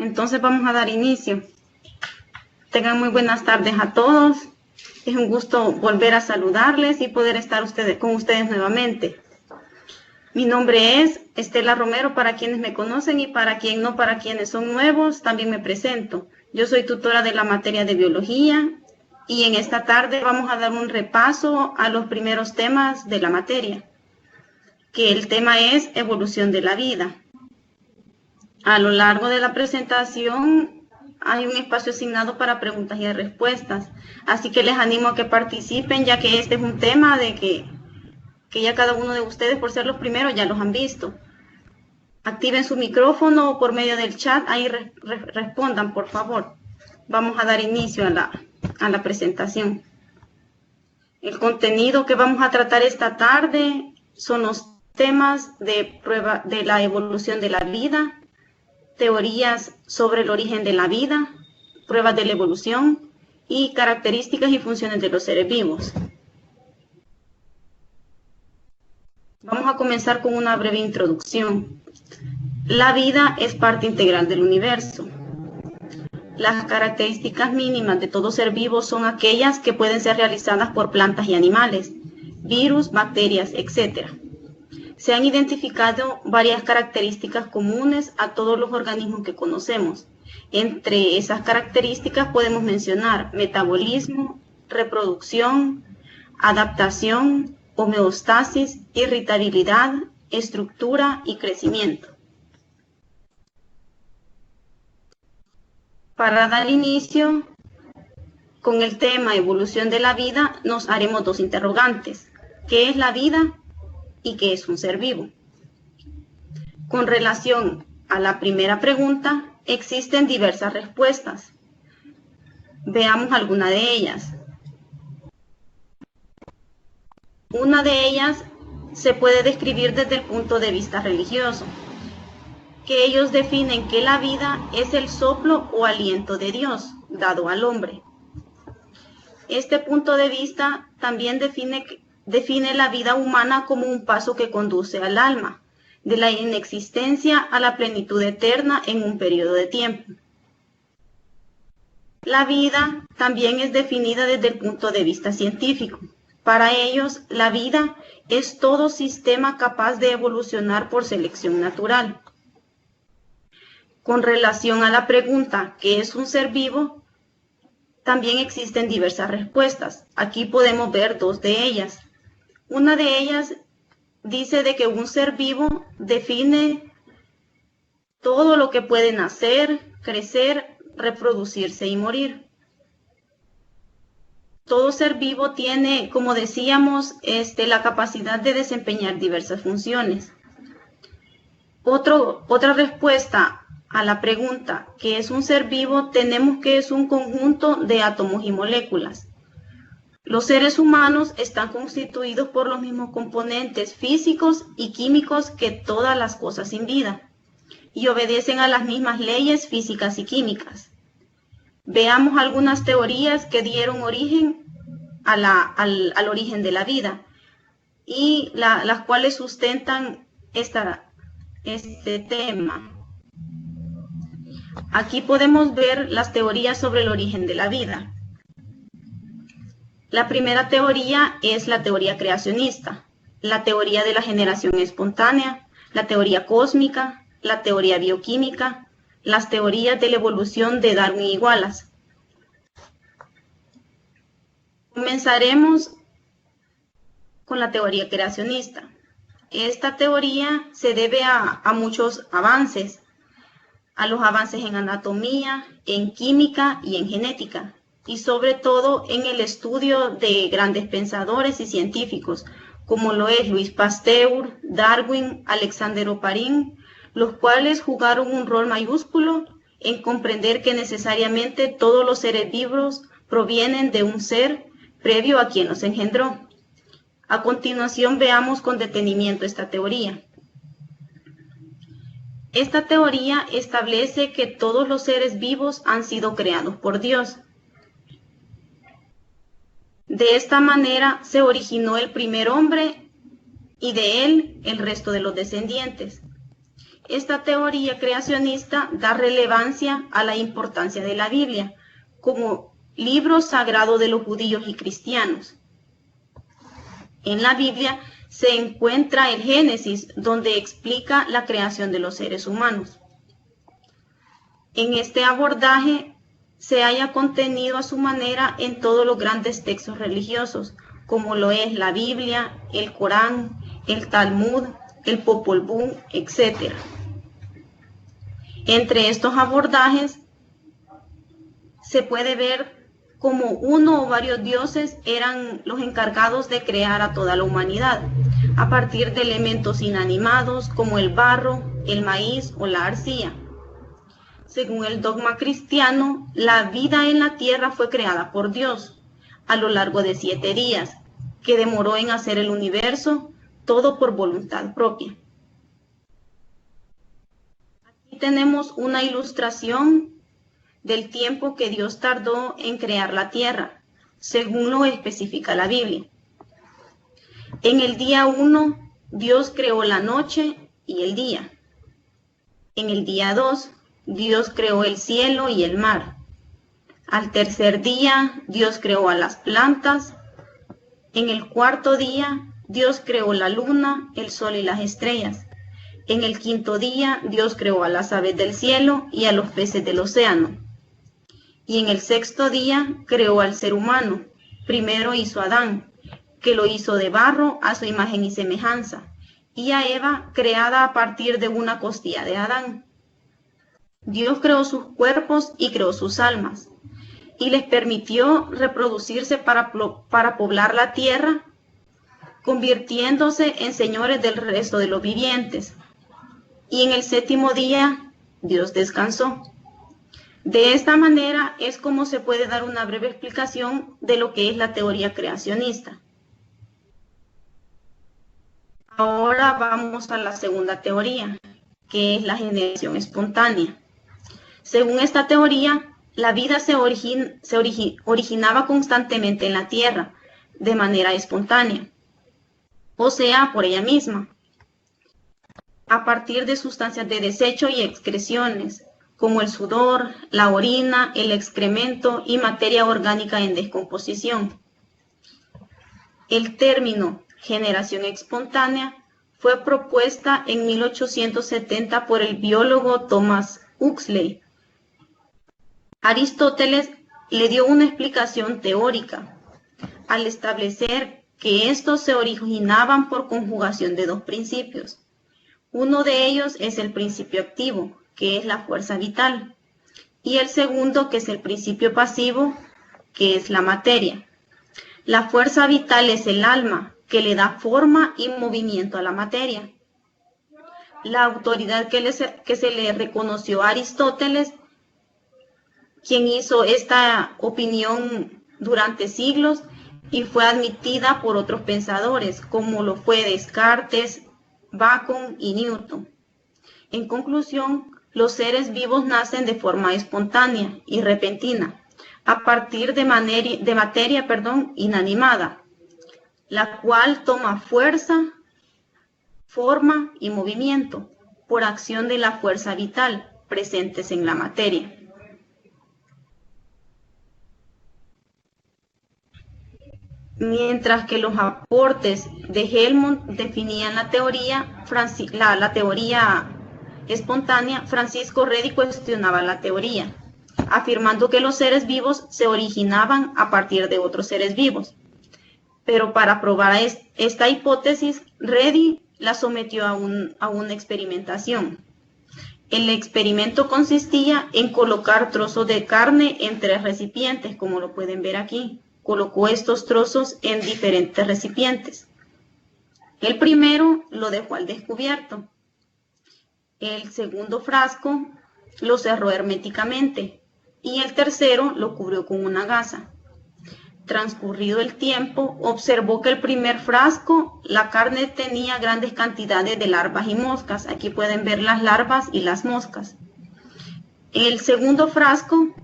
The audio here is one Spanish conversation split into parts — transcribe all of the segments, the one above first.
Entonces vamos a dar inicio. Tengan muy buenas tardes a todos. Es un gusto volver a saludarles y poder estar con ustedes nuevamente. Mi nombre es Estela Romero, para quienes me conocen, y para quienes son nuevos, también me presento. Yo soy tutora de la materia de biología y en esta tarde vamos a dar un repaso a los primeros temas de la materia, que el tema es evolución de la vida. A lo largo de la presentación hay un espacio asignado para preguntas y respuestas, así que les animo a que participen, ya que este es un tema de que ya cada uno de ustedes, por ser los primeros, ya los han visto. Activen su micrófono o por medio del chat, ahí respondan, por favor. Vamos a dar inicio a la presentación. El contenido que vamos a tratar esta tarde son los temas de prueba de la evolución de la vida, teorías sobre el origen de la vida, pruebas de la evolución y características y funciones de los seres vivos. Vamos a comenzar con una breve introducción. La vida es parte integral del universo. Las características mínimas de todo ser vivo son aquellas que pueden ser realizadas por plantas y animales, virus, bacterias, etc. Se han identificado varias características comunes a todos los organismos que conocemos. Entre esas características podemos mencionar metabolismo, reproducción, adaptación, homeostasis, irritabilidad, estructura y crecimiento. Para dar inicio con el tema evolución de la vida, nos haremos dos interrogantes. ¿Qué es la vida y qué es un ser vivo? Con relación a la primera pregunta, existen diversas respuestas. Veamos alguna de ellas. Una de ellas se puede describir desde el punto de vista religioso, que ellos definen que la vida es el soplo o aliento de Dios dado al hombre. Este punto de vista también define la vida humana como un paso que conduce al alma, de la inexistencia a la plenitud eterna en un periodo de tiempo. La vida también es definida desde el punto de vista científico. Para ellos, la vida es todo sistema capaz de evolucionar por selección natural. Con relación a la pregunta, ¿qué es un ser vivo?, también existen diversas respuestas. Aquí podemos ver dos de ellas. Una de ellas dice de que un ser vivo define todo lo que puede nacer, crecer, reproducirse y morir. Todo ser vivo tiene, como decíamos, la capacidad de desempeñar diversas funciones. Otra respuesta a la pregunta, ¿qué es un ser vivo?, tenemos que es un conjunto de átomos y moléculas. Los seres humanos están constituidos por los mismos componentes físicos y químicos que todas las cosas sin vida, y obedecen a las mismas leyes físicas y químicas. Veamos algunas teorías que dieron origen al origen de la vida y las cuales sustentan este tema. Aquí podemos ver las teorías sobre el origen de la vida. La primera teoría es la teoría creacionista, la teoría de la generación espontánea, la teoría cósmica, la teoría bioquímica, las teorías de la evolución de Darwin y Wallace. Comenzaremos con la teoría creacionista. Esta teoría se debe a muchos avances, a los avances en anatomía, en química y en genética, y sobre todo en el estudio de grandes pensadores y científicos, como lo es Louis Pasteur, Darwin, Alexander Oparin, los cuales jugaron un rol mayúsculo en comprender que necesariamente todos los seres vivos provienen de un ser previo a quien los engendró. A continuación veamos con detenimiento esta teoría. Esta teoría establece que todos los seres vivos han sido creados por Dios. De esta manera se originó el primer hombre y de él el resto de los descendientes. Esta teoría creacionista da relevancia a la importancia de la Biblia como libro sagrado de los judíos y cristianos. En la Biblia se encuentra el Génesis, donde explica la creación de los seres humanos. En este abordaje se halla contenido a su manera en todos los grandes textos religiosos, como lo es la Biblia, el Corán, el Talmud, el Popol Vuh, etc. Entre estos abordajes se puede ver cómo uno o varios dioses eran los encargados de crear a toda la humanidad, a partir de elementos inanimados como el barro, el maíz o la arcilla. Según el dogma cristiano, la vida en la tierra fue creada por Dios a lo largo de 7 días, que demoró en hacer el universo, todo por voluntad propia. Aquí tenemos una ilustración del tiempo que Dios tardó en crear la tierra, según lo especifica la Biblia. En el día 1, Dios creó la noche y el día. En el día 2, Dios creó el cielo y el mar. Al tercer día, Dios creó a las plantas. En el cuarto día, Dios creó la luna, el sol y las estrellas. En el quinto día, Dios creó a las aves del cielo y a los peces del océano. Y en el sexto día, creó al ser humano. Primero hizo a Adán, que lo hizo de barro a su imagen y semejanza, y a Eva, creada a partir de una costilla de Adán. Dios creó sus cuerpos y creó sus almas, y les permitió reproducirse para poblar la tierra, convirtiéndose en señores del resto de los vivientes. Y en el séptimo día, Dios descansó. De esta manera es como se puede dar una breve explicación de lo que es la teoría creacionista. Ahora vamos a la segunda teoría, que es la generación espontánea. Según esta teoría, la vida se originaba constantemente en la tierra, de manera espontánea, o sea, por ella misma, a partir de sustancias de desecho y excreciones, como el sudor, la orina, el excremento y materia orgánica en descomposición. El término generación espontánea fue propuesta en 1870 por el biólogo Thomas Huxley. Aristóteles le dio una explicación teórica al establecer que estos se originaban por conjugación de 2 principios. Uno de ellos es el principio activo, que es la fuerza vital, y el segundo, que es el principio pasivo, que es la materia. La fuerza vital es el alma, que le da forma y movimiento a la materia. La autoridad que se le reconoció a Aristóteles, quien hizo esta opinión durante siglos y fue admitida por otros pensadores, como lo fue Descartes, Bacon y Newton. En conclusión, los seres vivos nacen de forma espontánea y repentina, a partir de materia inanimada, la cual toma fuerza, forma y movimiento por acción de la fuerza vital presentes en la materia. Mientras que los aportes de Helmont definían la teoría espontánea, Francisco Redi cuestionaba la teoría, afirmando que los seres vivos se originaban a partir de otros seres vivos. Pero para probar esta hipótesis, Redi la sometió a una experimentación. El experimento consistía en colocar trozos de carne en 3 recipientes, como lo pueden ver aquí. Colocó estos trozos en diferentes recipientes. El primero lo dejó al descubierto. El segundo frasco lo cerró herméticamente y el tercero lo cubrió con una gasa. Transcurrido el tiempo, observó que el primer frasco, la carne tenía grandes cantidades de larvas y moscas. Aquí pueden ver las larvas y las moscas. El segundo frasco,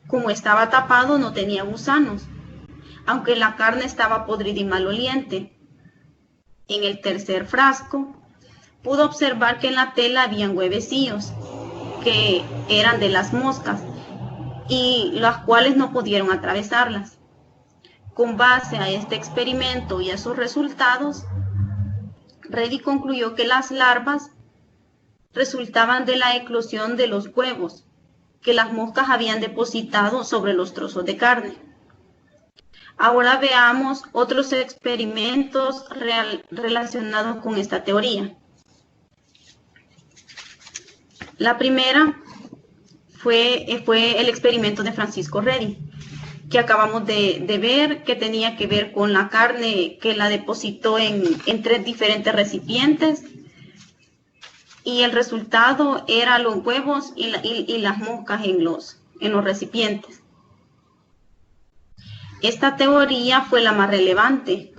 como estaba tapado, no tenía gusanos, aunque la carne estaba podrida y maloliente. En el tercer frasco pudo observar que en la tela habían huevecillos que eran de las moscas y las cuales no pudieron atravesarlas. Con base a este experimento y a sus resultados, Reddy concluyó que las larvas resultaban de la eclosión de los huevos que las moscas habían depositado sobre los trozos de carne. Ahora veamos otros experimentos relacionados con esta teoría. La primera fue el experimento de Francisco Reddy, que acabamos de ver, que tenía que ver con la carne que la depositó en 3 diferentes recipientes, y el resultado era los huevos y las moscas en los recipientes. Esta teoría fue la más relevante.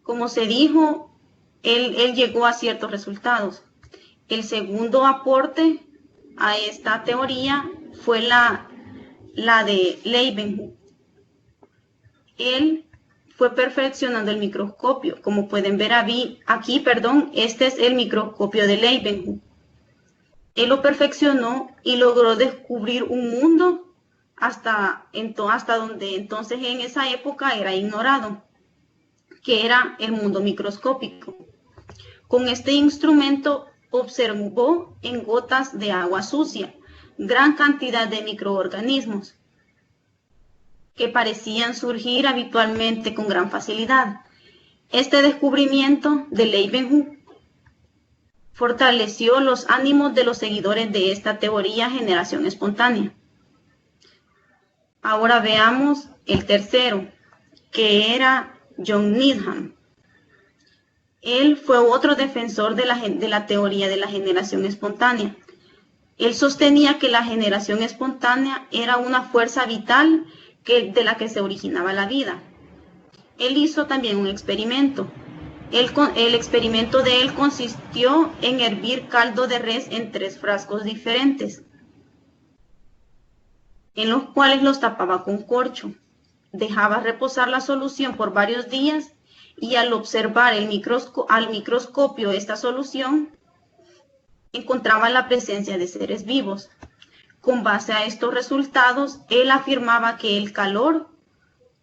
Como se dijo, él llegó a ciertos resultados. El segundo aporte a esta teoría fue la de Leeuwenhoek. Él fue perfeccionando el microscopio. Como pueden ver aquí, este es el microscopio de Leeuwenhoek. Él lo perfeccionó y logró descubrir un mundo hasta donde entonces en esa época era ignorado, que era el mundo microscópico. Con este instrumento observó en gotas de agua sucia gran cantidad de microorganismos que parecían surgir habitualmente con gran facilidad. Este descubrimiento de Leeuwenhoek fortaleció los ánimos de los seguidores de esta teoría generación espontánea. Ahora veamos el tercero, que era John Needham. Él fue otro defensor de la teoría de la generación espontánea. Él sostenía que la generación espontánea era una fuerza vital de la que se originaba la vida. Él hizo también un experimento. El experimento de él consistió en hervir caldo de res en 3 frascos diferentes, en los cuales los tapaba con corcho. Dejaba reposar la solución por varios días y al observar al microscopio esta solución, encontraba la presencia de seres vivos. Con base a estos resultados, él afirmaba que el calor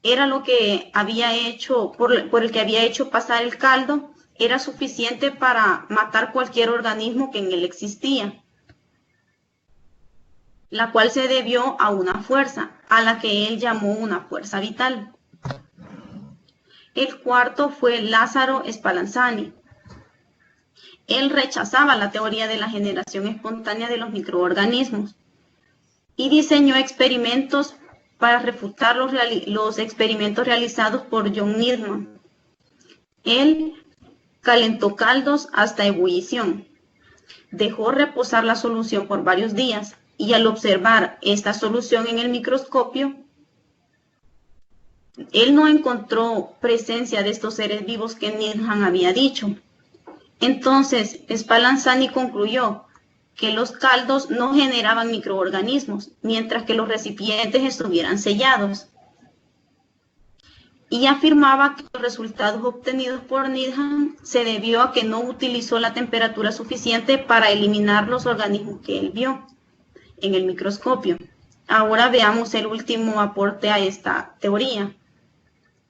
era lo que había hecho, por el que había hecho pasar el caldo, era suficiente para matar cualquier organismo que en él existía, la cual se debió a una fuerza, a la que él llamó una fuerza vital. El cuarto fue Lázaro Spallanzani. Él rechazaba la teoría de la generación espontánea de los microorganismos y diseñó experimentos para refutar los experimentos realizados por John Needham. Él calentó caldos hasta ebullición, dejó reposar la solución por varios días y al observar esta solución en el microscopio, él no encontró presencia de estos seres vivos que Needham había dicho. Entonces, Spallanzani concluyó que los caldos no generaban microorganismos, mientras que los recipientes estuvieran sellados. Y afirmaba que los resultados obtenidos por Needham se debió a que no utilizó la temperatura suficiente para eliminar los organismos que él vio en el microscopio. Ahora veamos el último aporte a esta teoría,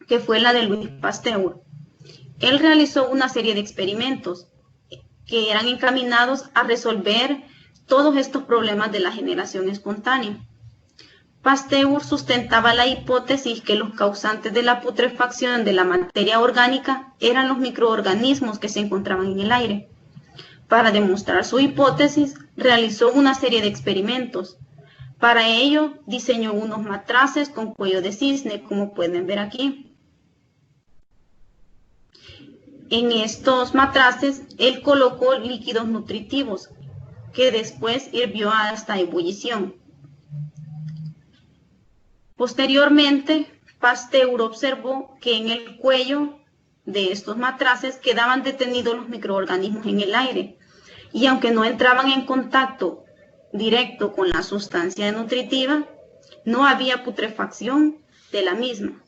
que fue la de Louis Pasteur. Él realizó una serie de experimentos que eran encaminados a resolver todos estos problemas de la generación espontánea. Pasteur sustentaba la hipótesis que los causantes de la putrefacción de la materia orgánica eran los microorganismos que se encontraban en el aire. Para demostrar su hipótesis, realizó una serie de experimentos. Para ello, diseñó unos matraces con cuello de cisne, como pueden ver aquí. En estos matraces, él colocó líquidos nutritivos, que después hirvió hasta ebullición. Posteriormente, Pasteur observó que en el cuello de estos matraces quedaban detenidos los microorganismos en el aire, y aunque no entraban en contacto directo con la sustancia nutritiva, no había putrefacción de la misma.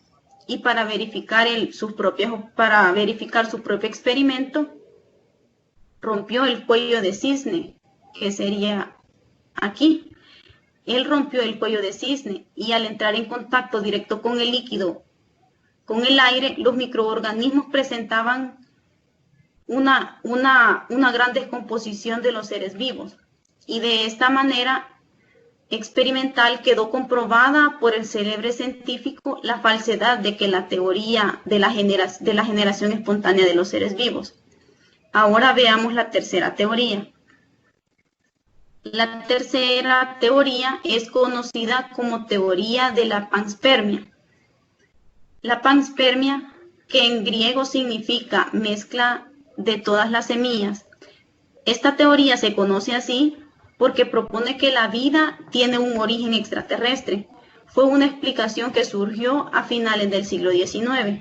Y para verificar su propio experimento, rompió el cuello de cisne, que sería aquí. Él rompió el cuello de cisne y al entrar en contacto directo con el líquido, con el aire, los microorganismos presentaban una gran descomposición de los seres vivos. Y de esta manera experimental quedó comprobada por el célebre científico la falsedad de que la teoría de la generación espontánea de los seres vivos. Ahora veamos la tercera teoría. La tercera teoría es conocida como teoría de la panspermia. La panspermia, que en griego significa mezcla de todas las semillas. Esta teoría se conoce así porque propone que la vida tiene un origen extraterrestre. Fue una explicación que surgió a finales del siglo XIX.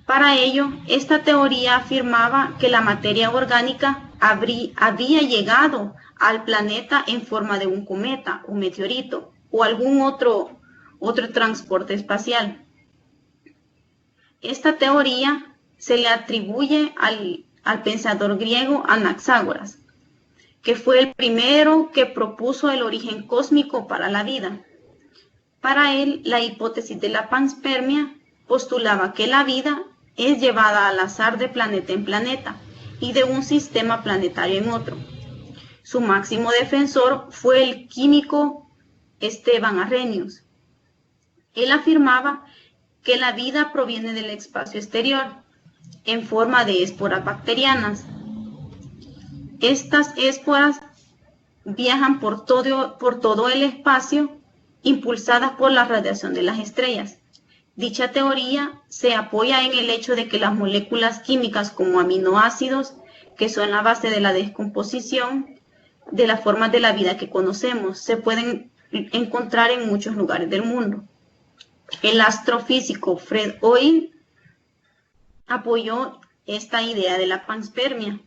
Para ello, esta teoría afirmaba que la materia orgánica había llegado al planeta en forma de un cometa o meteorito o algún otro transporte espacial. Esta teoría se le atribuye al pensador griego Anaxágoras, que fue el primero que propuso el origen cósmico para la vida. Para él, la hipótesis de la panspermia postulaba que la vida es llevada al azar de planeta en planeta y de un sistema planetario en otro. Su máximo defensor fue el químico Esteban Arrhenius. Él afirmaba que la vida proviene del espacio exterior en forma de esporas bacterianas. Estas esporas viajan por todo el espacio impulsadas por la radiación de las estrellas. Dicha teoría se apoya en el hecho de que las moléculas químicas como aminoácidos, que son la base de la descomposición de las formas de la vida que conocemos, se pueden encontrar en muchos lugares del mundo. El astrofísico Fred Hoyle apoyó esta idea de la panspermia.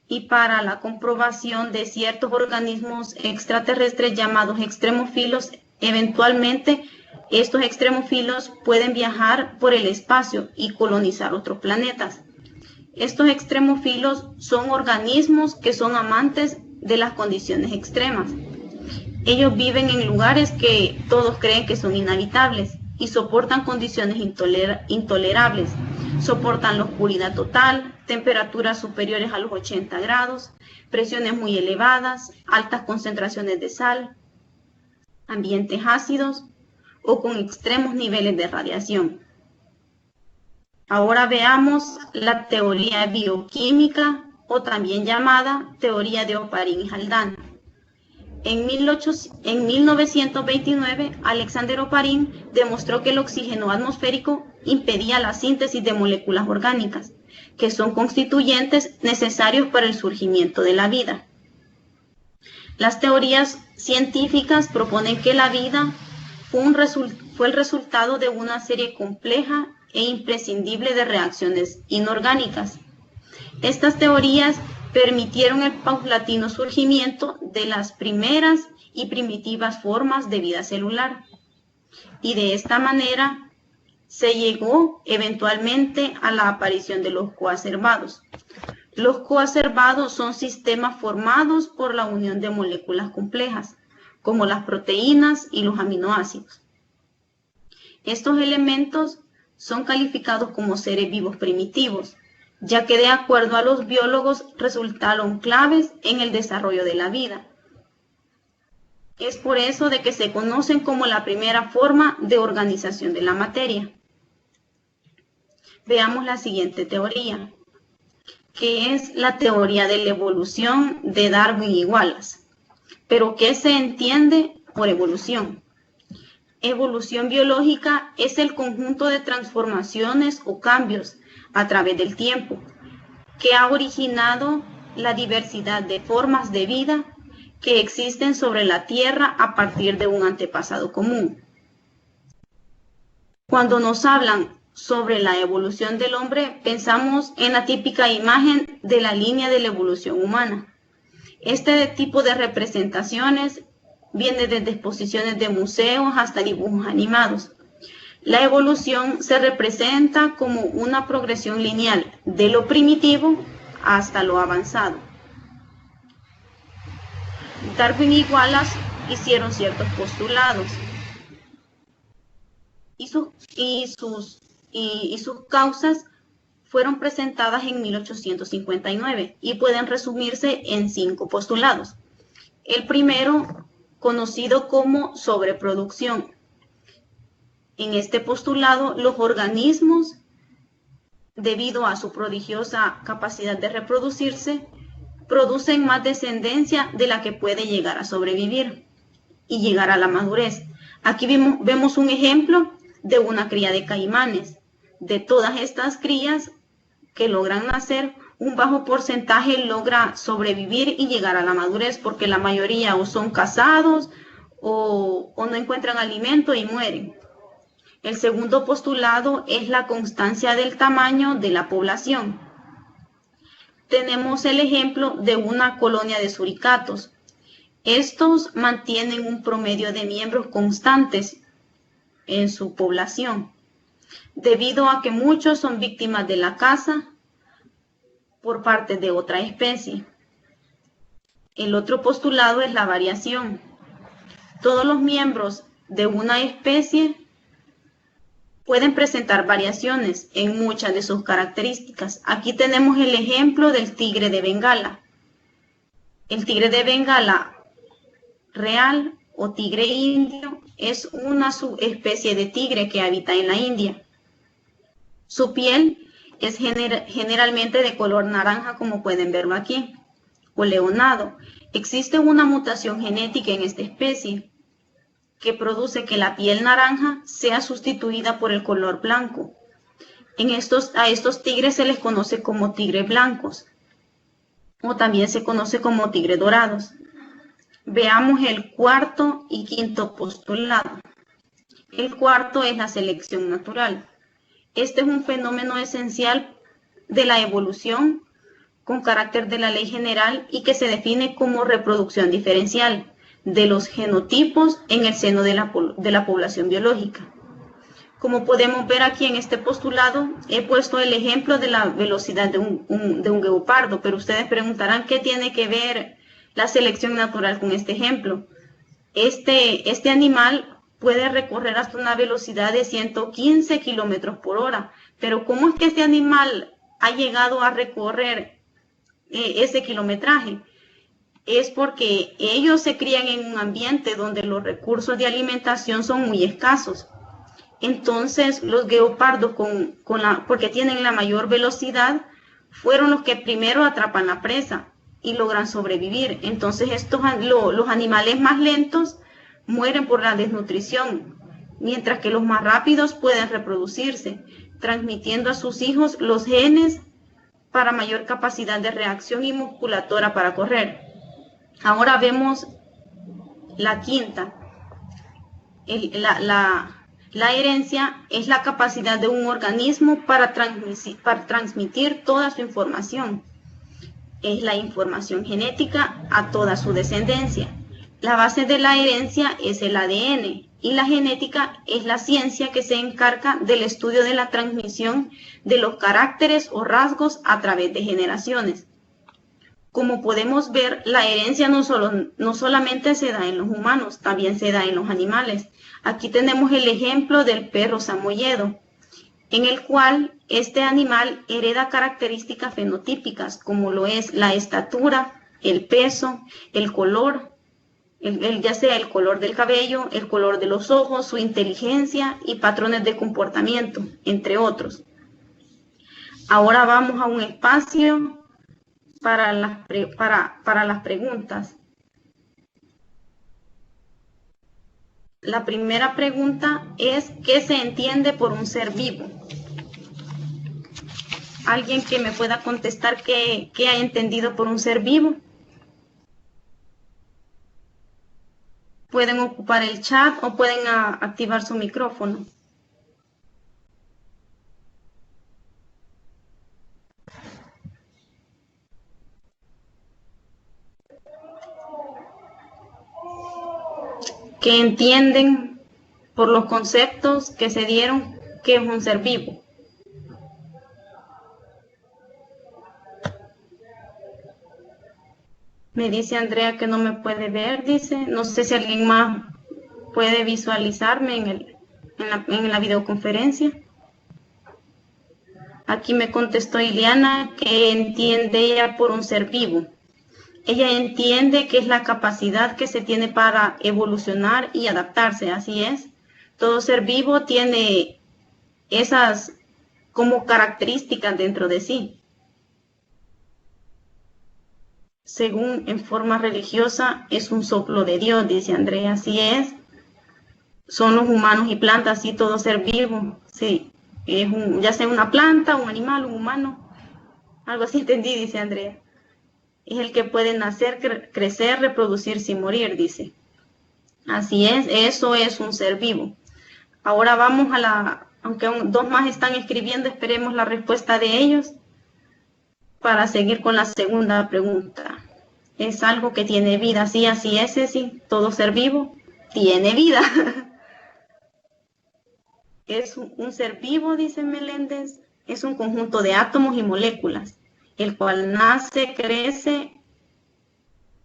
Y para la comprobación de ciertos organismos extraterrestres llamados extremófilos, eventualmente estos extremófilos pueden viajar por el espacio y colonizar otros planetas. Estos extremófilos son organismos que son amantes de las condiciones extremas. Ellos viven en lugares que todos creen que son inhabitables y soportan condiciones intolerables. Soportan la oscuridad total, temperaturas superiores a los 80 grados, presiones muy elevadas, altas concentraciones de sal, ambientes ácidos o con extremos niveles de radiación. Ahora veamos la teoría bioquímica o también llamada teoría de Oparin y Haldane. En 1929, Alexander Oparin demostró que el oxígeno atmosférico impedía la síntesis de moléculas orgánicas, que son constituyentes necesarios para el surgimiento de la vida. Las teorías científicas proponen que la vida fue el resultado de una serie compleja e imprescindible de reacciones inorgánicas. Estas teorías permitieron el paulatino surgimiento de las primeras y primitivas formas de vida celular. Y de esta manera se llegó eventualmente a la aparición de los coacervados. Los coacervados son sistemas formados por la unión de moléculas complejas, como las proteínas y los aminoácidos. Estos elementos son calificados como seres vivos primitivos, ya que de acuerdo a los biólogos resultaron claves en el desarrollo de la vida. Es por eso de que se conocen como la primera forma de organización de la materia. Veamos la siguiente teoría, que es la teoría de la evolución de Darwin y Wallace. ¿Pero qué se entiende por evolución? Evolución biológica es el conjunto de transformaciones o cambios a través del tiempo, que ha originado la diversidad de formas de vida que existen sobre la Tierra a partir de un antepasado común. Cuando nos hablan sobre la evolución del hombre, pensamos en la típica imagen de la línea de la evolución humana. Este tipo de representaciones viene desde exposiciones de museos hasta dibujos animados. La evolución se representa como una progresión lineal de lo primitivo hasta lo avanzado. Darwin y Wallace hicieron ciertos postulados y sus causas fueron presentadas en 1859 y pueden resumirse en 5 postulados. El primero, conocido como sobreproducción. En este postulado, los organismos, debido a su prodigiosa capacidad de reproducirse, producen más descendencia de la que puede llegar a sobrevivir y llegar a la madurez. Aquí vemos un ejemplo de una cría de caimanes. De todas estas crías que logran nacer, un bajo porcentaje logra sobrevivir y llegar a la madurez, porque la mayoría o son cazados o no encuentran alimento y mueren. El segundo postulado es la constancia del tamaño de la población. Tenemos el ejemplo de una colonia de suricatos. Estos mantienen un promedio de miembros constantes en su población, debido a que muchos son víctimas de la caza por parte de otra especie. El otro postulado es la variación. Todos los miembros de una especie pueden presentar variaciones en muchas de sus características. Aquí tenemos el ejemplo del tigre de Bengala. El tigre de Bengala real o tigre indio es una subespecie de tigre que habita en la India. Su piel es generalmente de color naranja, como pueden verlo aquí, o leonado. Existe una mutación genética en esta especie que produce que la piel naranja sea sustituida por el color blanco. A estos tigres se les conoce como tigres blancos, o también se conoce como tigres dorados. Veamos el cuarto y quinto postulado. El cuarto es la selección natural. Este es un fenómeno esencial de la evolución con carácter de la ley general y que se define como reproducción diferencial de los genotipos en el seno de la población biológica. Como podemos ver aquí en este postulado, he puesto el ejemplo de la velocidad de un guepardo, pero ustedes preguntarán qué tiene que ver la selección natural con este ejemplo. Este animal puede recorrer hasta una velocidad de 115 kilómetros por hora, pero ¿cómo es que este animal ha llegado a recorrer ese kilometraje? Es porque ellos se crían en un ambiente donde los recursos de alimentación son muy escasos. Entonces, los guepardos, porque tienen la mayor velocidad, fueron los que primero atrapan la presa y logran sobrevivir. Entonces, los animales más lentos mueren por la desnutrición, mientras que los más rápidos pueden reproducirse, transmitiendo a sus hijos los genes para mayor capacidad de reacción y musculatura para correr. Ahora vemos la quinta. La herencia es la capacidad de un organismo para transmitir toda su información. Es la información genética a toda su descendencia. La base de la herencia es el ADN y la genética es la ciencia que se encarga del estudio de la transmisión de los caracteres o rasgos a través de generaciones. Como podemos ver, la herencia no solamente se da en los humanos, también se da en los animales. Aquí tenemos el ejemplo del perro samoyedo, en el cual este animal hereda características fenotípicas, como lo es la estatura, el peso, el color, ya sea el color del cabello, el color de los ojos, su inteligencia y patrones de comportamiento, entre otros. Ahora vamos a un espacio para las preguntas. La primera pregunta es: ¿qué se entiende por un ser vivo? ¿Alguien que me pueda contestar qué ha entendido por un ser vivo? Pueden ocupar el chat o pueden activar su micrófono. ¿Qué entienden por los conceptos que se dieron que es un ser vivo? Me dice Andrea que no me puede ver, dice. No sé si alguien más puede visualizarme en la videoconferencia. Aquí me contestó Ileana que entiende ella por un ser vivo. Ella entiende que es la capacidad que se tiene para evolucionar y adaptarse, así es. Todo ser vivo tiene esas como características dentro de sí. Según en forma religiosa, es un soplo de Dios, dice Andrea, así es. Son los humanos y plantas, sí, todo ser vivo, sí. Ya sea una planta, un animal, un humano, algo así entendí, dice Andrea. Es el que puede nacer, crecer, reproducirse y morir, dice. Así es, eso es un ser vivo. Ahora vamos aunque dos más están escribiendo, esperemos la respuesta de ellos para seguir con la segunda pregunta. Es algo que tiene vida, sí, así es, sí, todo ser vivo tiene vida. Es un ser vivo, dice Meléndez, es un conjunto de átomos y moléculas, el cual nace, crece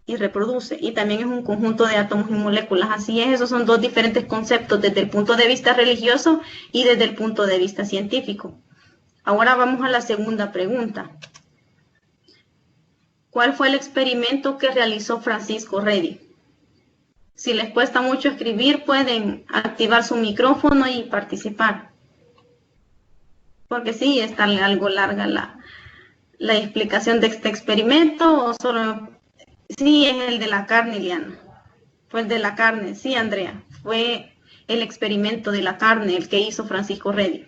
y reproduce, y también es un conjunto de átomos y moléculas. Así es, esos son dos diferentes conceptos desde el punto de vista religioso y desde el punto de vista científico. Ahora vamos a la segunda pregunta. ¿Cuál fue el experimento que realizó Francisco Redi? Si les cuesta mucho escribir, pueden activar su micrófono y participar. Porque sí, está algo larga la explicación de este experimento, o solo... Sí, es el de la carne, Liana. Fue el de la carne, sí, Andrea. Fue el experimento de la carne, el que hizo Francisco Redi.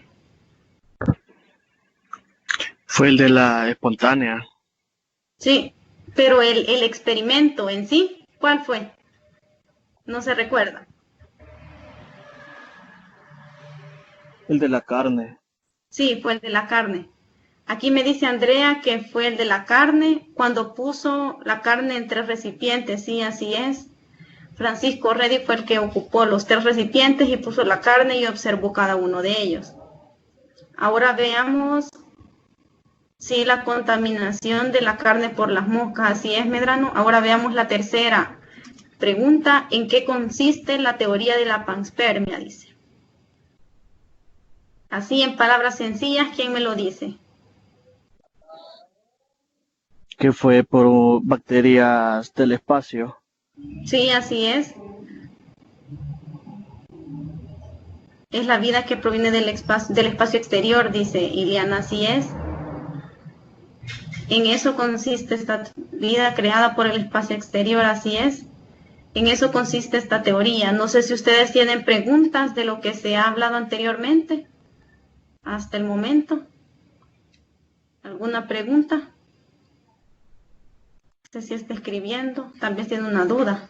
Fue el de la espontánea. Sí, pero el experimento en sí, ¿cuál fue? No se recuerda. El de la carne. Sí, fue el de la carne. Aquí me dice Andrea que fue el de la carne, cuando puso la carne en 3 recipientes, sí, así es. Francisco Redi fue el que ocupó los 3 recipientes y puso la carne y observó cada uno de ellos. Ahora veamos si la contaminación de la carne por las moscas, así es, Medrano. Ahora veamos la tercera pregunta, ¿en qué consiste la teoría de la panspermia? Dice. Así, en palabras sencillas, ¿quién me lo dice? Que fue por bacterias del espacio. Sí, así es. Es la vida que proviene del espacio exterior, dice Ileana, así es. En eso consiste esta vida creada por el espacio exterior, así es. En eso consiste esta teoría. No sé si ustedes tienen preguntas de lo que se ha hablado anteriormente, hasta el momento. ¿Alguna pregunta? No sé si está escribiendo, tal vez tiene una duda.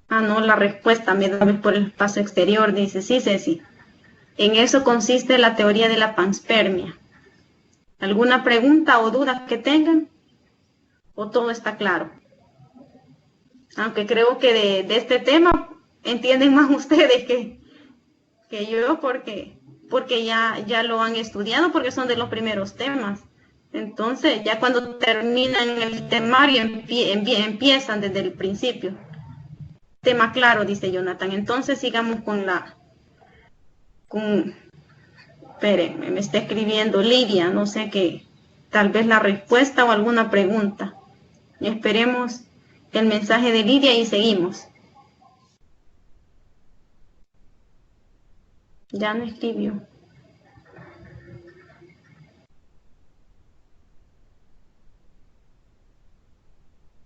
Ah, no, la respuesta me da por el espacio exterior, dice, sí, Ceci. En eso consiste la teoría de la panspermia. ¿Alguna pregunta o duda que tengan? ¿O todo está claro? Aunque creo que de este tema entienden más ustedes que yo, porque ya lo han estudiado, porque son de los primeros temas. Entonces, ya cuando terminan el temario, empiezan desde el principio. Tema claro, dice Jonathan. Entonces, sigamos espérenme, me está escribiendo Lidia, no sé qué, tal vez la respuesta o alguna pregunta. Y esperemos el mensaje de Lidia y seguimos. Ya no escribió.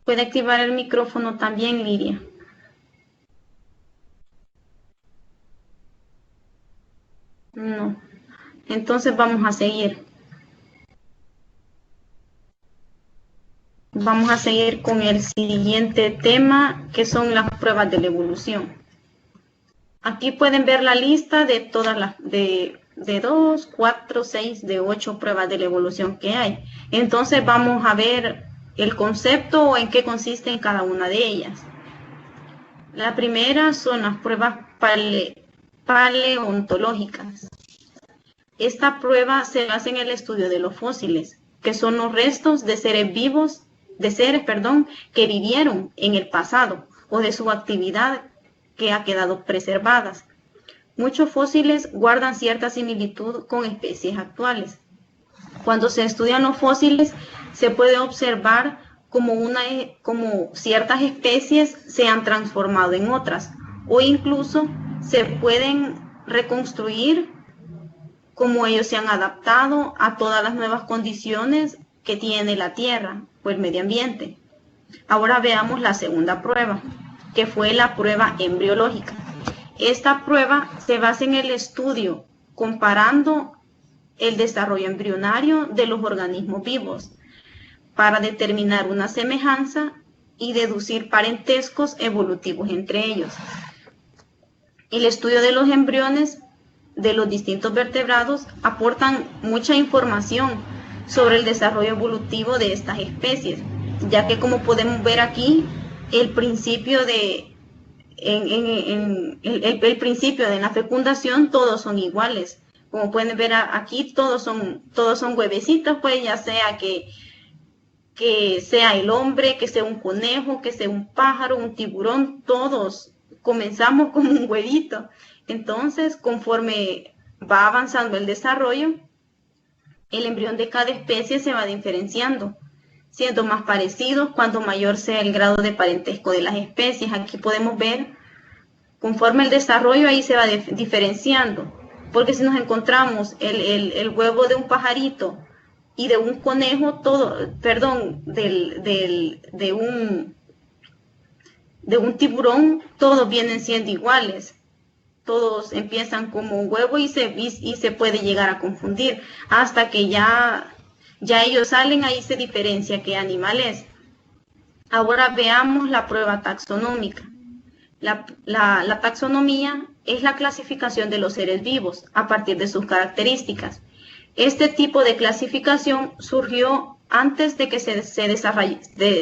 Puede activar el micrófono también, Lidia. No. Entonces vamos a seguir. Vamos a seguir con el siguiente tema, que son las pruebas de la evolución. Aquí pueden ver la lista de todas las, de 2, 4, 6, de 8 pruebas de la evolución que hay. Entonces vamos a ver el concepto o en qué consiste en cada una de ellas. La primera son las pruebas paleontológicas. Esta prueba se basa en el estudio de los fósiles, que son los restos de seres vivos seres, perdón, que vivieron en el pasado o de su actividad que ha quedado preservadas. Muchos fósiles guardan cierta similitud con especies actuales. Cuando se estudian los fósiles, se puede observar como ciertas especies se han transformado en otras, o incluso se pueden reconstruir como ellos se han adaptado a todas las nuevas condiciones que tiene la Tierra o el medio ambiente. Ahora veamos la segunda prueba, que fue la prueba embriológica. Esta prueba se basa en el estudio comparando el desarrollo embrionario de los organismos vivos para determinar una semejanza y deducir parentescos evolutivos entre ellos. El estudio de los embriones de los distintos vertebrados aportan mucha información sobre el desarrollo evolutivo de estas especies, ya que como podemos ver aquí, el principio de la fecundación todos son iguales. Como pueden ver aquí, todos son huevecitos, pues ya sea que sea el hombre, que sea un conejo, que sea un pájaro, un tiburón, todos comenzamos como un huevito. Entonces, conforme va avanzando el desarrollo, el embrión de cada especie se va diferenciando, siendo más parecidos cuanto mayor sea el grado de parentesco de las especies. Aquí podemos ver, conforme el desarrollo ahí se va diferenciando, porque si nos encontramos el huevo de un pajarito y de un conejo, de un tiburón, todos vienen siendo iguales. Todos empiezan como un huevo y se puede llegar a confundir. Hasta que ya ellos salen, ahí se diferencia qué animal es. Ahora veamos la prueba taxonómica. La taxonomía es la clasificación de los seres vivos a partir de sus características. Este tipo de clasificación surgió antes de que se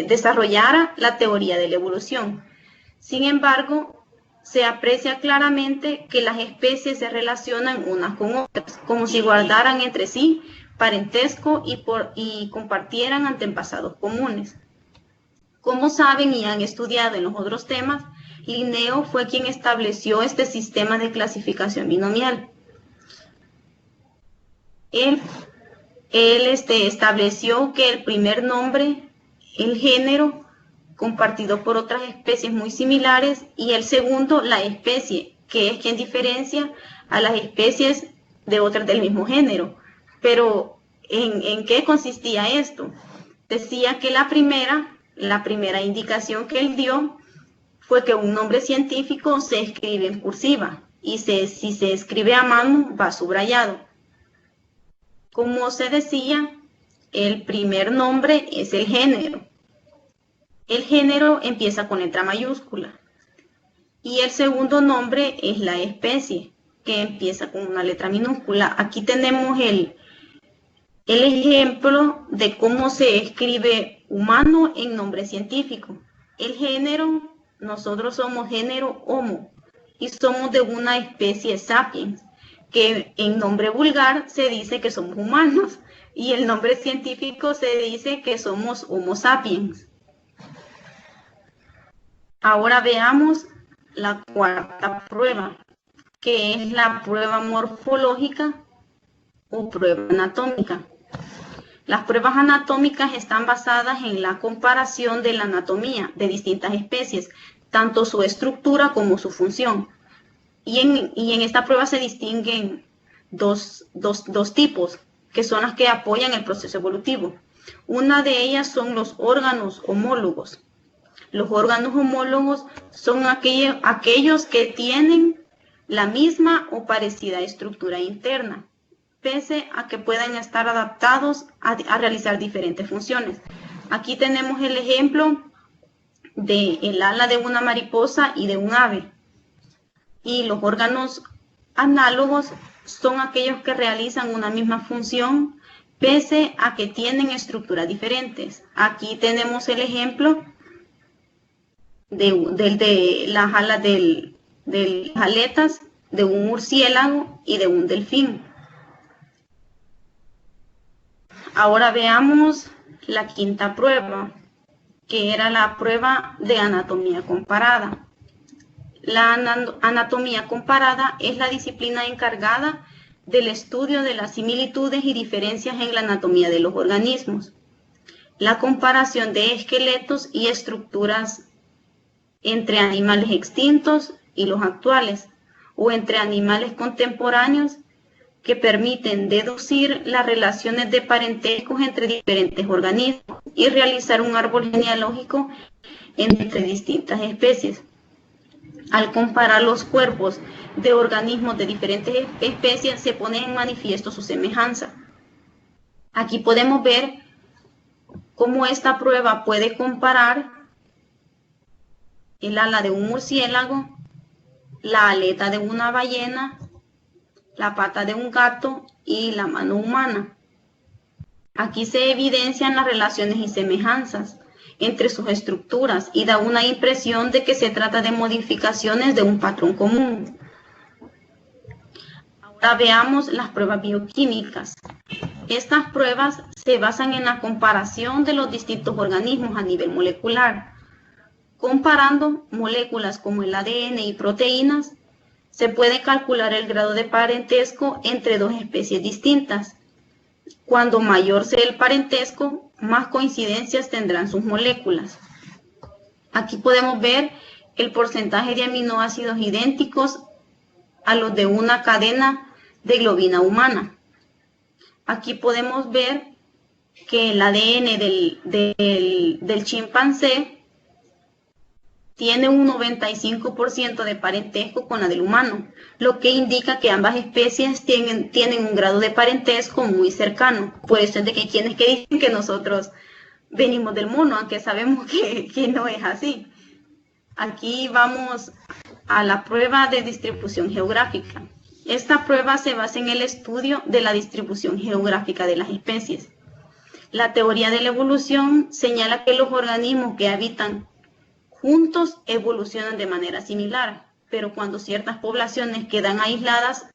desarrollara la teoría de la evolución. Sin embargo, se aprecia claramente que las especies se relacionan unas con otras, como si guardaran entre sí parentesco y compartieran antepasados comunes. Como saben y han estudiado en los otros temas, Linneo fue quien estableció este sistema de clasificación binomial. Él estableció que el primer nombre, el género, compartido por otras especies muy similares, y el segundo, la especie, que es quien diferencia a las especies de otras del mismo género. Pero, ¿en qué consistía esto? Decía que la primera indicación que él dio fue que un nombre científico se escribe en cursiva, y si se escribe a mano, va subrayado. Como se decía, el primer nombre es el género. El género empieza con letra mayúscula. Y el segundo nombre es la especie, que empieza con una letra minúscula. Aquí tenemos el ejemplo de cómo se escribe humano en nombre científico. El género, nosotros somos género Homo y somos de una especie sapiens, que en nombre vulgar se dice que somos humanos y el nombre científico se dice que somos Homo sapiens. Ahora veamos la cuarta prueba, que es la prueba morfológica o prueba anatómica. Las pruebas anatómicas están basadas en la comparación de la anatomía de distintas especies, tanto su estructura como su función. Y en esta prueba se distinguen dos tipos, que son las que apoyan el proceso evolutivo. Una de ellas son los órganos homólogos. Los órganos homólogos son aquellos que tienen la misma o parecida estructura interna, pese a que puedan estar adaptados a realizar diferentes funciones. Aquí tenemos el ejemplo del ala de una mariposa y de un ave. Y los órganos análogos son aquellos que realizan una misma función, pese a que tienen estructuras diferentes. Aquí tenemos el ejemplo de las alas de las aletas de un murciélago y de un delfín. Ahora veamos la quinta prueba, que era la prueba de anatomía comparada. La anatomía comparada es la disciplina encargada del estudio de las similitudes y diferencias en la anatomía de los organismos, la comparación de esqueletos y estructuras entre animales extintos y los actuales, o entre animales contemporáneos, que permiten deducir las relaciones de parentescos entre diferentes organismos y realizar un árbol genealógico entre distintas especies. Al comparar los cuerpos de organismos de diferentes especies, se pone en manifiesto su semejanza. Aquí podemos ver cómo esta prueba puede comparar el ala de un murciélago, la aleta de una ballena, la pata de un gato y la mano humana. Aquí se evidencian las relaciones y semejanzas entre sus estructuras y da una impresión de que se trata de modificaciones de un patrón común. Ahora veamos las pruebas bioquímicas. Estas pruebas se basan en la comparación de los distintos organismos a nivel molecular. Comparando moléculas como el ADN y proteínas, se puede calcular el grado de parentesco entre dos especies distintas. Cuando mayor sea el parentesco, más coincidencias tendrán sus moléculas. Aquí podemos ver el porcentaje de aminoácidos idénticos a los de una cadena de globina humana. Aquí podemos ver que el ADN del chimpancé tiene un 95% de parentesco con la del humano, lo que indica que ambas especies tienen un grado de parentesco muy cercano. Por eso es de que hay quienes que dicen que nosotros venimos del mono, aunque sabemos que no es así. Aquí vamos a la prueba de distribución geográfica. Esta prueba se basa en el estudio de la distribución geográfica de las especies. La teoría de la evolución señala que los organismos que habitan juntos evolucionan de manera similar, pero cuando ciertas poblaciones quedan aisladas,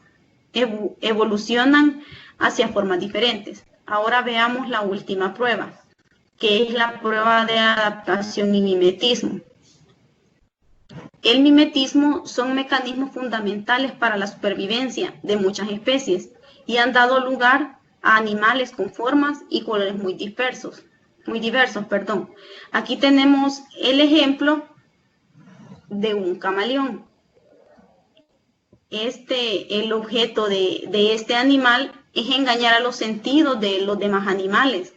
evolucionan hacia formas diferentes. Ahora veamos la última prueba, que es la prueba de adaptación y mimetismo. El mimetismo son mecanismos fundamentales para la supervivencia de muchas especies y han dado lugar a animales con formas y colores muy diversos. Aquí tenemos el ejemplo de un camaleón. El objeto de este animal es engañar a los sentidos de los demás animales.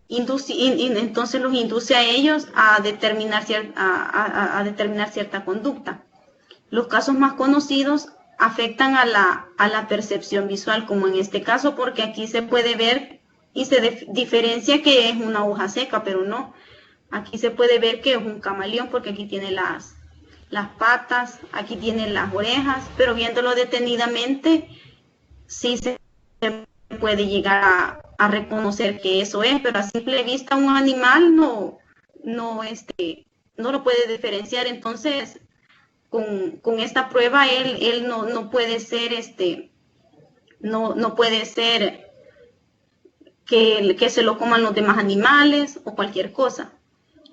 Entonces los induce a ellos a determinar cierta conducta. Los casos más conocidos afectan a la percepción visual, como en este caso, porque aquí se puede ver y se diferencia que es una hoja seca, pero no. Aquí se puede ver que es un camaleón porque aquí tiene las patas, aquí tiene las orejas, pero viéndolo detenidamente sí se puede llegar a reconocer que eso es, pero a simple vista un animal no lo puede diferenciar. Entonces con esta prueba él no puede ser no puede ser que se lo coman los demás animales o cualquier cosa.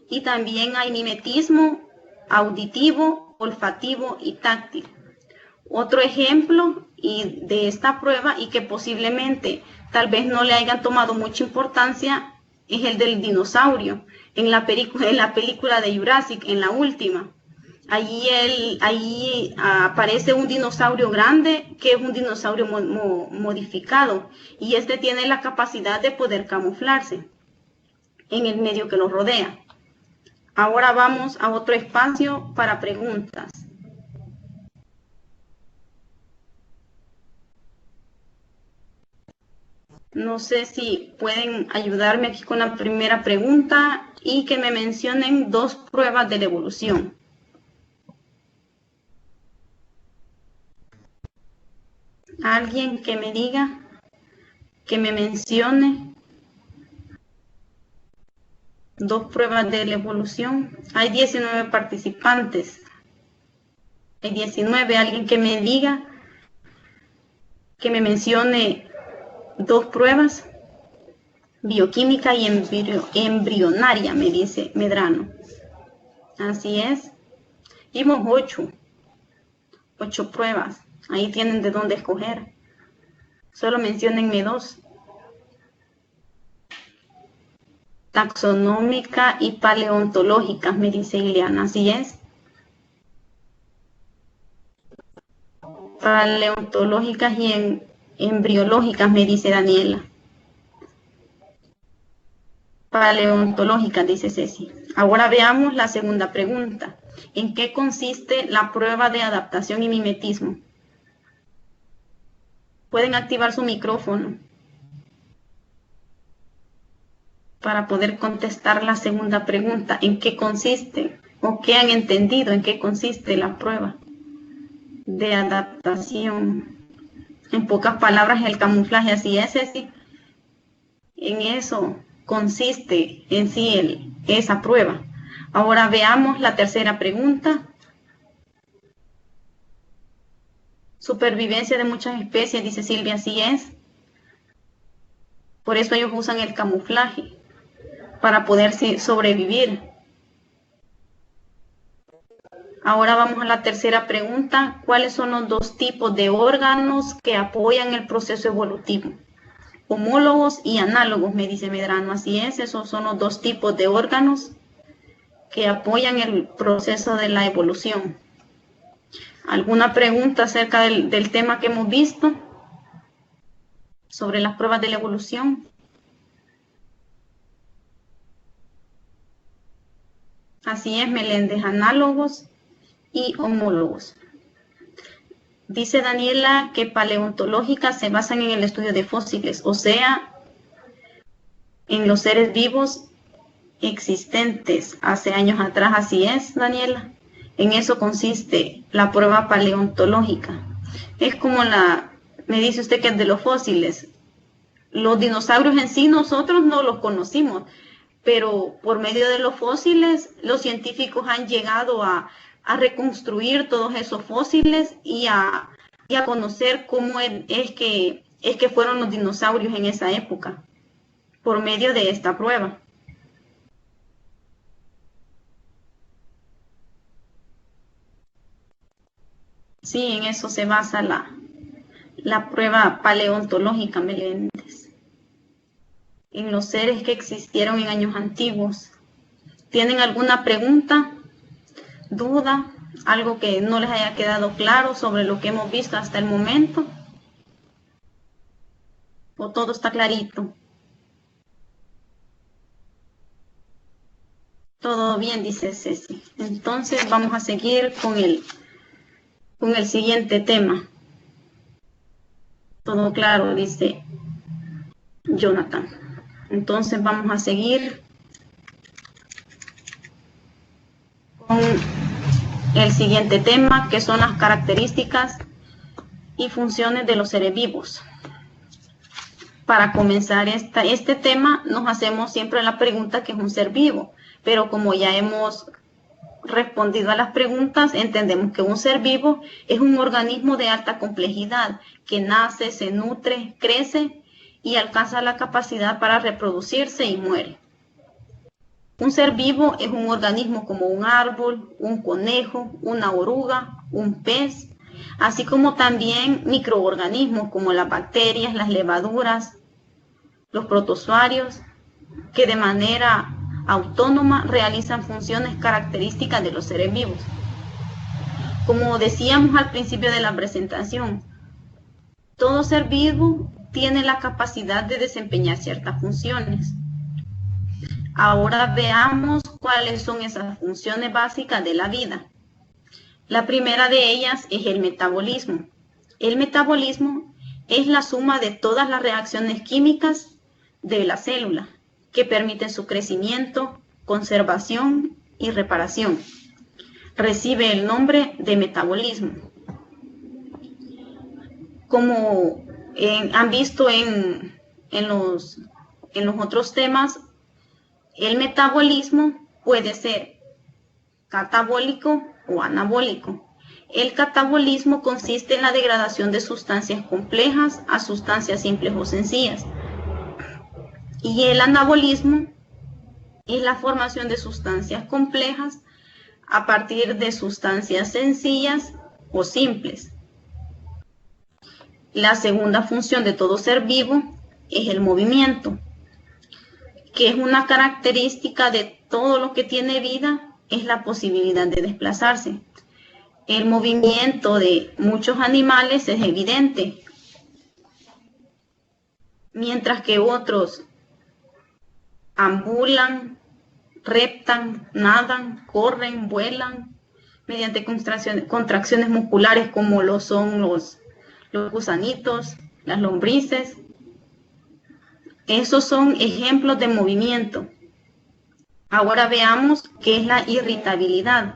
Y también hay mimetismo auditivo, olfativo y táctil. Otro ejemplo de esta prueba, y que posiblemente tal vez no le hayan tomado mucha importancia, es el del dinosaurio. En la película de Jurassic, en la última, ahí aparece un dinosaurio grande que es un dinosaurio modificado, y este tiene la capacidad de poder camuflarse en el medio que lo rodea. Ahora vamos a otro espacio para preguntas. No sé si pueden ayudarme aquí con la primera pregunta y que me mencionen dos pruebas de la evolución. Alguien que me diga, que me mencione dos pruebas de la evolución. Hay 19 participantes. Hay 19. Alguien que me diga, que me mencione dos pruebas. bioquímica y embrionaria, me dice Medrano. Así es. Vimos 8 pruebas. Ahí tienen de dónde escoger. Solo menciónenme 2. Taxonómica y paleontológica, me dice Ileana. Así es. Paleontológicas y embriológicas, me dice Daniela. Paleontológicas, dice Ceci. Ahora veamos la segunda pregunta. ¿En qué consiste la prueba de adaptación y mimetismo? Pueden activar su micrófono para poder contestar la segunda pregunta. ¿En qué consiste? ¿O qué han entendido en qué consiste la prueba de adaptación? En pocas palabras, el camuflaje, así es, Ceci. En eso consiste en sí esa prueba. Ahora veamos la tercera pregunta. Supervivencia de muchas especies, dice Silvia, así es. Por eso ellos usan el camuflaje, para poder sobrevivir. Ahora vamos a la tercera pregunta. ¿Cuáles son los 2 tipos de órganos que apoyan el proceso evolutivo? Homólogos y análogos, me dice Medrano. Así es, esos son los 2 tipos de órganos que apoyan el proceso de la evolución. ¿Alguna pregunta acerca del tema que hemos visto sobre las pruebas de la evolución? Así es, Meléndez, análogos y homólogos. Dice Daniela que paleontológicas se basan en el estudio de fósiles, o sea, en los seres vivos existentes hace años atrás. Así es, Daniela. En eso consiste la prueba paleontológica. Es como me dice usted que es de los fósiles. Los dinosaurios en sí nosotros no los conocimos, pero por medio de los fósiles los científicos han llegado a reconstruir todos esos fósiles y a conocer cómo es que fueron los dinosaurios en esa época, por medio de esta prueba. Sí, en eso se basa la prueba paleontológica, Meléndez. En los seres que existieron en años antiguos. ¿Tienen alguna pregunta, duda, algo que no les haya quedado claro sobre lo que hemos visto hasta el momento? ¿O todo está clarito? Todo bien, dice Ceci. Entonces vamos a seguir con el siguiente tema. Todo claro, dice Jonathan. Entonces vamos a seguir con el siguiente tema, que son las características y funciones de los seres vivos. Para comenzar este tema, nos hacemos siempre la pregunta ¿qué es un ser vivo? Pero como ya hemos respondido a las preguntas, entendemos que un ser vivo es un organismo de alta complejidad que nace, se nutre, crece y alcanza la capacidad para reproducirse y muere. Un ser vivo es un organismo como un árbol, un conejo, una oruga, un pez, así como también microorganismos como las bacterias, las levaduras, los protozoarios, que de manera autónoma realizan funciones características de los seres vivos. Como decíamos al principio de la presentación, todo ser vivo tiene la capacidad de desempeñar ciertas funciones. Ahora veamos cuáles son esas funciones básicas de la vida. La primera de ellas es el metabolismo. El metabolismo es la suma de todas las reacciones químicas de la célula que permiten su crecimiento, conservación y reparación. Recibe el nombre de metabolismo. Como han visto en los otros temas, el metabolismo puede ser catabólico o anabólico. El catabolismo consiste en la degradación de sustancias complejas a sustancias simples o sencillas. Y el anabolismo es la formación de sustancias complejas a partir de sustancias sencillas o simples. La segunda función de todo ser vivo es el movimiento, que es una característica de todo lo que tiene vida, es la posibilidad de desplazarse. El movimiento de muchos animales es evidente, mientras que otros ambulan, reptan, nadan, corren, vuelan, mediante contracciones musculares como lo son los gusanitos, las lombrices. Esos son ejemplos de movimiento. Ahora veamos qué es la irritabilidad.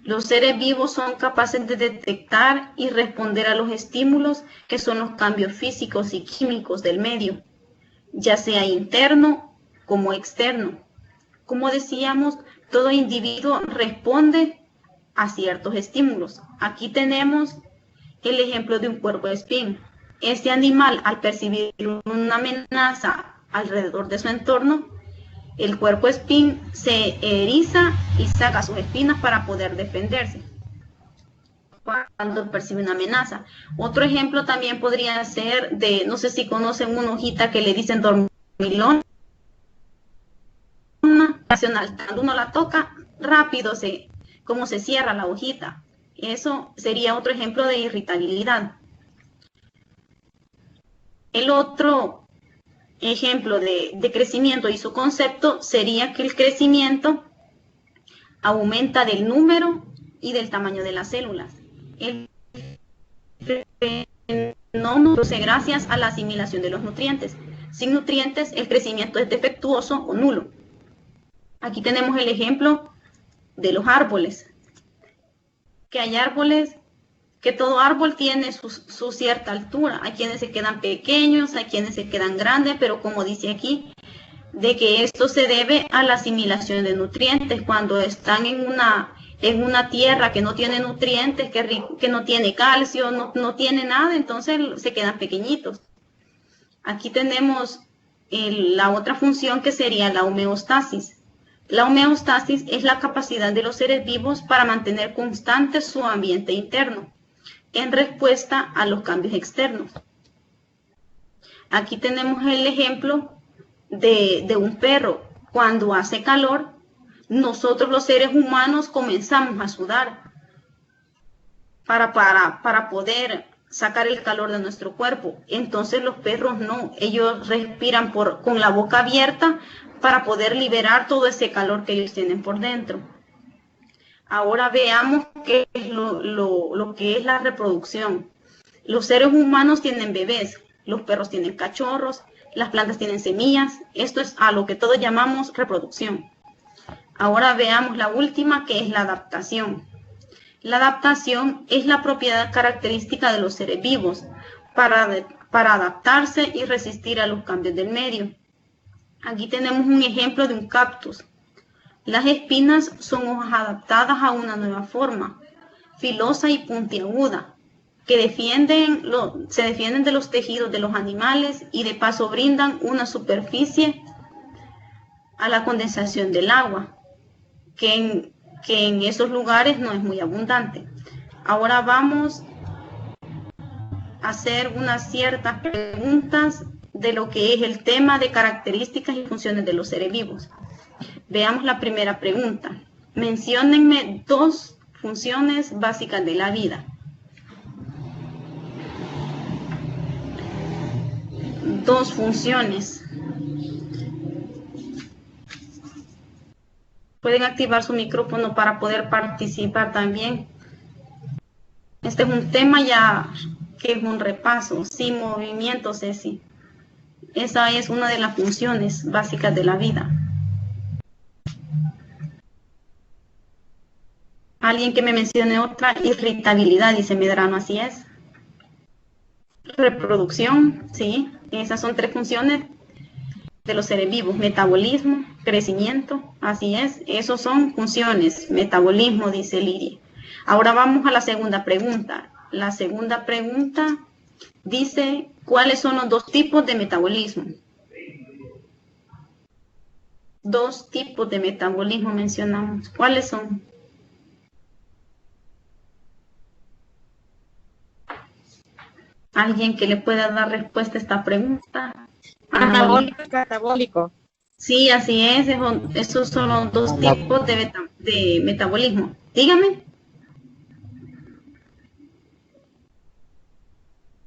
Los seres vivos son capaces de detectar y responder a los estímulos que son los cambios físicos y químicos del medio, ya sea interno como externo. Como decíamos, todo individuo responde a ciertos estímulos. Aquí tenemos el ejemplo de un puercoespín. Este animal, al percibir una amenaza alrededor de su entorno, el puercoespín se eriza y saca sus espinas para poder defenderse cuando percibe una amenaza. Otro ejemplo también podría ser de, no sé si conocen una hojita que le dicen dormilón nacional. Cuando uno la toca, rápido como se cierra la hojita. Eso sería otro ejemplo de irritabilidad. El otro ejemplo de crecimiento y su concepto sería que el crecimiento aumenta del número y del tamaño de las células. El fenómeno produce gracias a la asimilación de los nutrientes. Sin nutrientes, el crecimiento es defectuoso o nulo. Aquí tenemos el ejemplo de los árboles. Que hay árboles, que todo árbol tiene su cierta altura. Hay quienes se quedan pequeños, hay quienes se quedan grandes, pero como dice aquí, de que esto se debe a la asimilación de nutrientes. Cuando están en una tierra que no tiene nutrientes, que no tiene calcio, no tiene nada, entonces se quedan pequeñitos. Aquí tenemos la otra función que sería la homeostasis. La homeostasis es la capacidad de los seres vivos para mantener constante su ambiente interno en respuesta a los cambios externos. Aquí tenemos el ejemplo de un perro. Cuando hace calor, nosotros los seres humanos comenzamos a sudar para poder sacar el calor de nuestro cuerpo. Entonces los perros no, ellos respiran con la boca abierta para poder liberar todo ese calor que ellos tienen por dentro. Ahora veamos qué es lo que es la reproducción. Los seres humanos tienen bebés, los perros tienen cachorros, las plantas tienen semillas. Esto es a lo que todos llamamos reproducción. Ahora veamos la última, que es la adaptación. La adaptación es la propiedad característica de los seres vivos para adaptarse y resistir a los cambios del medio. Aquí tenemos un ejemplo de un cactus. Las espinas son hojas adaptadas a una nueva forma, filosa y puntiaguda, que se defienden de los tejidos de los animales y de paso brindan una superficie a la condensación del agua, que en esos lugares no es muy abundante. Ahora vamos a hacer unas ciertas preguntas de lo que es el tema de características y funciones de los seres vivos. Veamos la primera pregunta. Menciónenme 2 funciones básicas de la vida. 2 funciones. Pueden activar su micrófono para poder participar también. Este es un tema ya que es un repaso. Sí, movimiento, Ceci. Esa es una de las funciones básicas de la vida. Alguien que me mencione otra. Irritabilidad, dice Medrano, así es. Reproducción, sí. Esas son 3 funciones de los seres vivos. Metabolismo, crecimiento, así es. Esos son funciones. Metabolismo, dice Lidia. Ahora vamos a la segunda pregunta. La segunda pregunta dice, ¿cuáles son los 2 tipos de metabolismo? 2 tipos de metabolismo mencionamos. ¿Cuáles son? ¿Alguien que le pueda dar respuesta a esta pregunta? Anabólico y catabólico. Sí, así es. Esos son los 2 tipos de metabolismo. Dígame.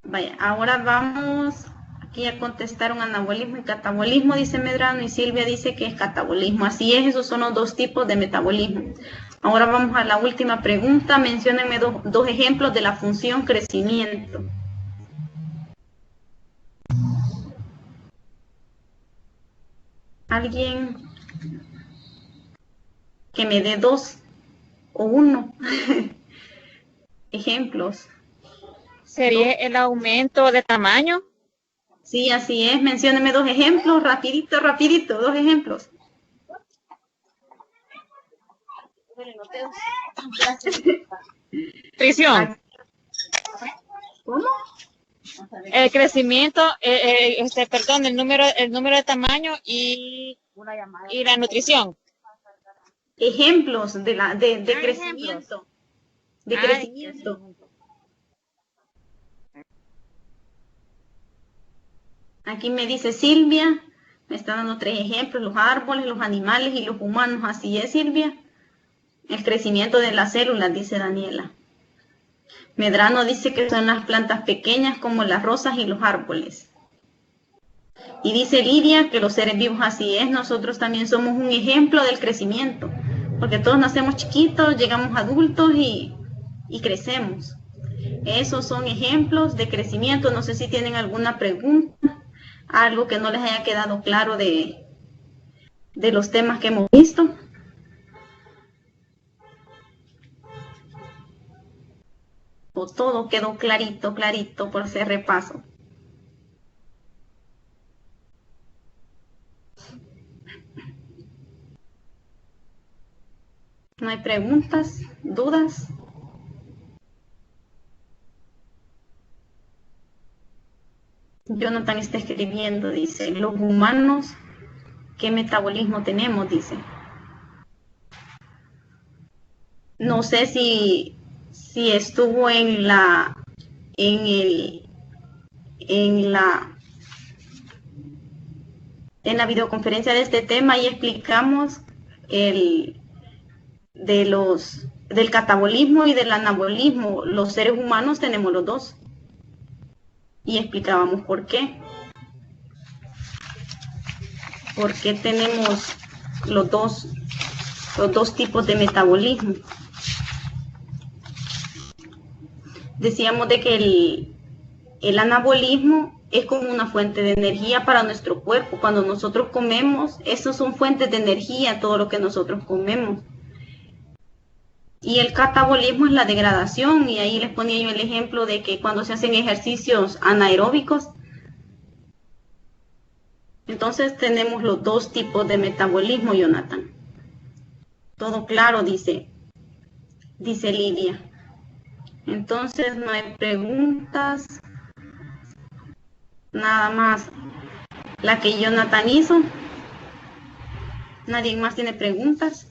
Vaya, ahora vamos aquí a contestar un anabolismo y catabolismo, dice Medrano, y Silvia dice que es catabolismo. Así es, esos son los 2 tipos de metabolismo. Ahora vamos a la última pregunta. Menciónenme dos ejemplos de la función crecimiento. ¿Alguien que me dé 2 o 1 ejemplos? ¿Sería el aumento de tamaño? Sí, así es. Mencióneme 2 ejemplos, rapidito, 2 ejemplos. Nutrición. ¿Cómo? El crecimiento, perdón, el número de tamaño y la nutrición. Ejemplos de Ejemplos. crecimiento. De crecimiento. Aquí me dice Silvia, me está dando 3 ejemplos, los árboles, los animales y los humanos. Así es, Silvia. El crecimiento de las células, dice Daniela. Medrano dice que son las plantas pequeñas como las rosas y los árboles. Y dice Lidia que los seres vivos, así es, nosotros también somos un ejemplo del crecimiento, porque todos nacemos chiquitos, llegamos adultos y crecemos. Esos son ejemplos de crecimiento. No sé si tienen alguna pregunta, algo que no les haya quedado claro de los temas que hemos visto. O todo quedó clarito por hacer repaso. ¿No hay preguntas, dudas? Jonathan está escribiendo, dice, los humanos, ¿qué metabolismo tenemos? Dice. No sé si estuvo en la videoconferencia de este tema y explicamos del catabolismo y del anabolismo. Los seres humanos tenemos los 2 y explicábamos por qué. ¿Por qué tenemos los dos tipos de metabolismo? Decíamos de que el anabolismo es como una fuente de energía para nuestro cuerpo. Cuando nosotros comemos, esos son fuentes de energía, todo lo que nosotros comemos. Y el catabolismo es la degradación, y ahí les ponía yo el ejemplo de que cuando se hacen ejercicios anaeróbicos, entonces tenemos los 2 tipos de metabolismo, Jonathan. Todo claro, dice Lidia. Entonces no hay preguntas. Nada más la que Jonathan hizo. ¿Nadie más tiene preguntas?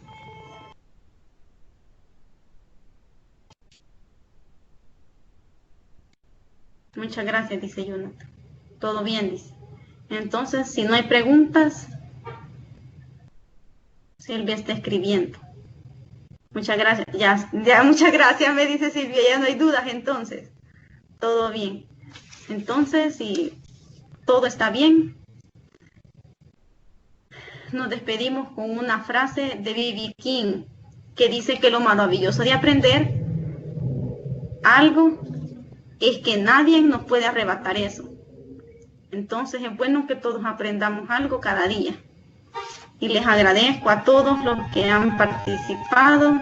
Muchas gracias, dice Jonathan. Todo bien, dice. Entonces, si no hay preguntas, Silvia está escribiendo. Muchas gracias. Ya muchas gracias, me dice Silvia. Ya no hay dudas, entonces. Todo bien. Entonces, si todo está bien, nos despedimos con una frase de B.B. King que dice que lo maravilloso de aprender algo es que nadie nos puede arrebatar eso. Entonces es bueno que todos aprendamos algo cada día. Y les agradezco a todos los que han participado.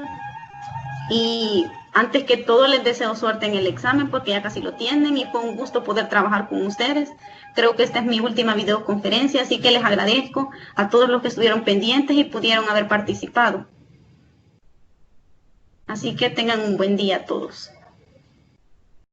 Y antes que todo les deseo suerte en el examen porque ya casi lo tienen y fue un gusto poder trabajar con ustedes. Creo que esta es mi última videoconferencia, así que les agradezco a todos los que estuvieron pendientes y pudieron haber participado. Así que tengan un buen día todos.